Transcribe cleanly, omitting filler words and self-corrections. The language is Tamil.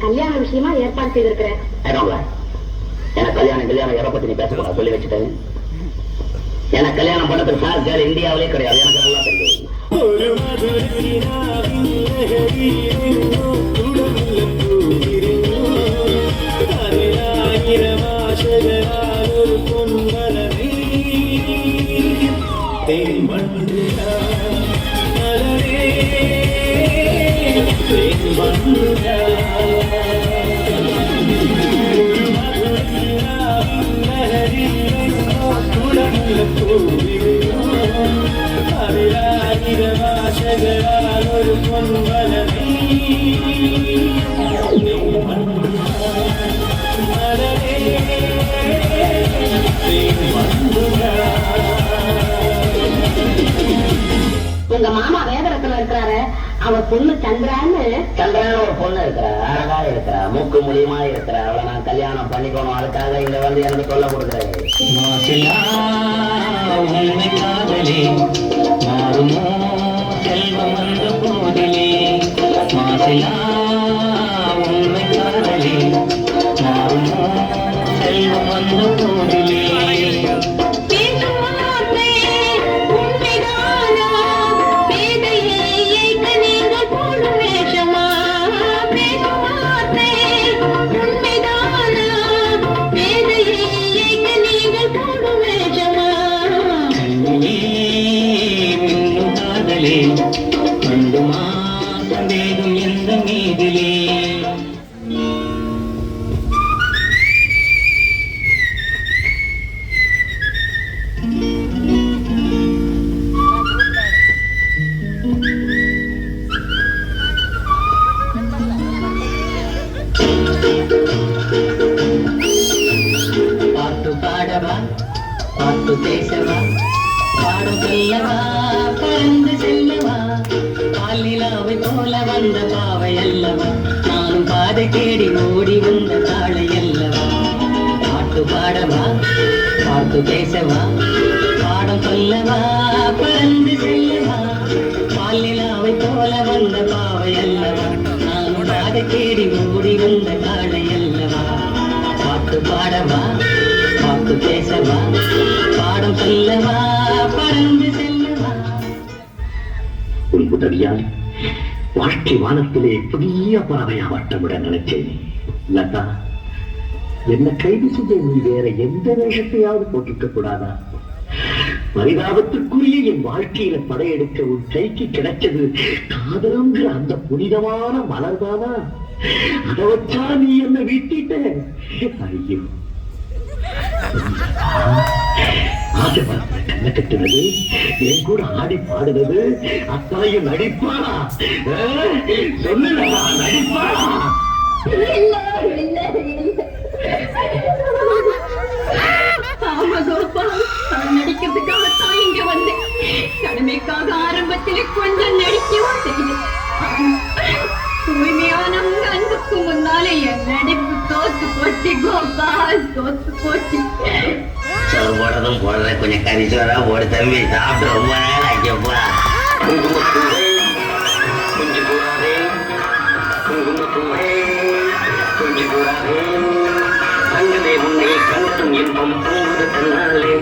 கல்யாண விஷயமா ஏற்பாடு செய்திருக்கிறேன். எனக்கு கல்யாணம் எதை பத்தி நீ பேசக்கூடாது சொல்லி வச்சுட்டேன். எனக்கு கல்யாணம் பண்றதுக்கு சார் இந்தியாவிலே கிடையாது. எனக்கு நல்லா தெரியும். உங்க மாமா வேதரத்துல இருக்கிறாரு. அவர் பொண்ணு சந்திரான்னு ஒரு பொண்ணு இருக்கிறா. அழகா இருக்கிறா, மூக்கு மூலியமா இருக்கிறா. அவளை நான் கல்யாணம் பண்ணிக்கணும். அதுக்காக இங்க வந்து எனக்கு சொல்ல கொடுக்குறேன். மாறுமோ செல்வம் வந்த போதிலே மாசிலா உண்மை காதலே மாறுமோ செல்வம் வந்த போதிலே பேசவா பாடம் சொல்லவா பறந்து செல்லவா பாலிலாவை போல வந்த பாவை அல்லவா நானும் பாதை தேடி ஓடி வந்த தாளை அல்லவா பாட்டு பாடவா பாட்டு பேசவா பாடம் சொல்லவா பறந்து செல்லவா பாலிலாவை போல வந்த பாவை அல்லவா நானும் பாதை தேடி ஓடி வந்த தாளை அல்லவா பாட்டு பாடவா பாட்டு பேசவா பாடம் சொல்லவா பறந்து செல்லவா. உன் உதவியால் வாழ்க்கை வானத்திலே புதிய பறவையா வட்டமிட நினைச்சேன். லதா, என்ன கைது செய்ய நீ வேற எந்த வேஷத்தையாவது போட்டிருக்க கூடாதா? பரிதாபத்துக்குரிய என் வாழ்க்கையில படையெடுக்க உன் கைக்கு கிடைச்சது காதலங்கிற அந்த புனிதமான மலர்தானா? அதை வச்சா நீ என்ன வீட்டிட்ட? ஐயோ, கண்ண கட்டுறது, என் கூட ஆடி பாடுறது அத்தனையும் நடிப்பானா? சொல்லுடா, நடிப்பானா? நடிக்கிறதுக்காகத்தான் இங்க வந்தேன். கடமைக்காக ஆரம்பத்திலே கொஞ்சம் நடிக்கவும் செய்தேன். தூய்மையான அன்புக்கு முன்னாலே என் நடிப்பு தோத்து போச்சு கோபால், தோத்து போச்சு. சோறு போடுறதும் போடுற கொஞ்சம் கரிசோரா போடு தம்பி, சாப்பிட்டு ரொம்ப நேரம் ஆக்கியப்பா. கொஞ்சம் கூடாது பூவே கொஞ்சி கூடாதே தங்கமே உன்னை கண்டதும் இன்பம் போவது தன்னாலே